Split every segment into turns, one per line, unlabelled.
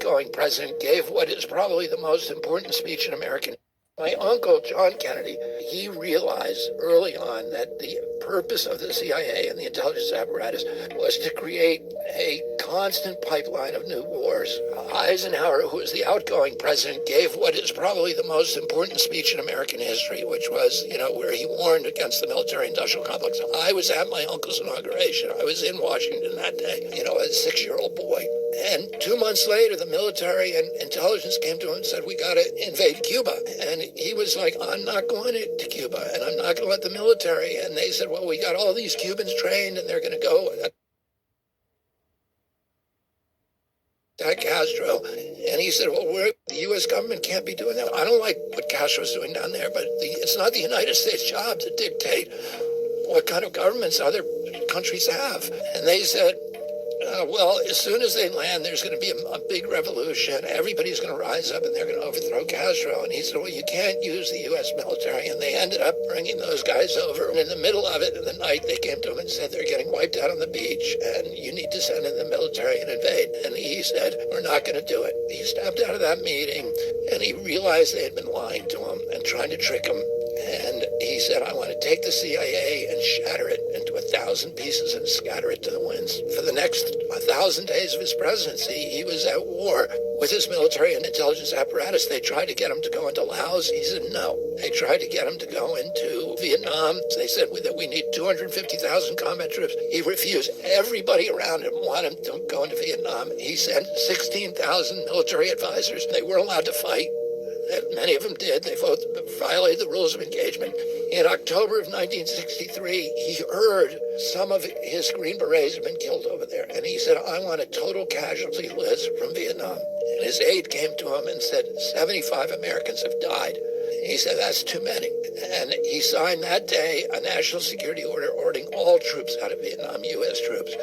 outgoing president gave what is probably the most important speech in American. My uncle, John Kennedy, he realized early on that the purpose of the CIA and the intelligence apparatus was to create a constant pipeline of new wars. Eisenhower, who was the outgoing president, gave what is probably the most important speech in American history, which was, where he warned against the military-industrial complex. I was at my uncle's inauguration. I was in Washington that day, as a 6-year-old boy. And 2 months later, the military and intelligence came to him and said, we got to invade Cuba. And he was like, I'm not going to Cuba, and I'm not going to let the military. And they said, well, we got all these Cubans trained, and they're going to go attack Castro. And he said, well, the U.S. government can't be doing that. I don't like what Castro's doing down there, but it's not the United States' job to dictate what kind of governments other countries have. And they said, well, as soon as they land, there's going to be a big revolution. Everybody's going to rise up and they're going to overthrow Castro. And he said, well, you can't use the U.S. military. And they ended up bringing those guys over. And in the middle of it, in the night, they came to him and said, they're getting wiped out on the beach and you need to send in the military and invade. And he said, we're not going to do it. He stepped out of that meeting and he realized they had been lying to him and trying to trick him. And he said, I want to take the CIA and shatter it into 1,000 pieces and scatter it to the winds. For the next 1,000 days of his presidency, he was at war with his military and intelligence apparatus. They tried to get him to go into Laos. He said no. They tried to get him to go into Vietnam. They said that we need 250,000 combat troops. He refused. Everybody around him wanted him to go into Vietnam. He sent 16,000 military advisors. They weren't allowed to fight. Many of them did. They violated the rules of engagement. In October of 1963, he heard some of his Green Berets had been killed over there. And he said, I want a total casualty list from Vietnam. And his aide came to him and said, 75 Americans have died. He said, that's too many. And he signed that day a national security order ordering all troops out of Vietnam, U.S. troops.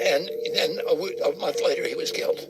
And then a month later, he was killed.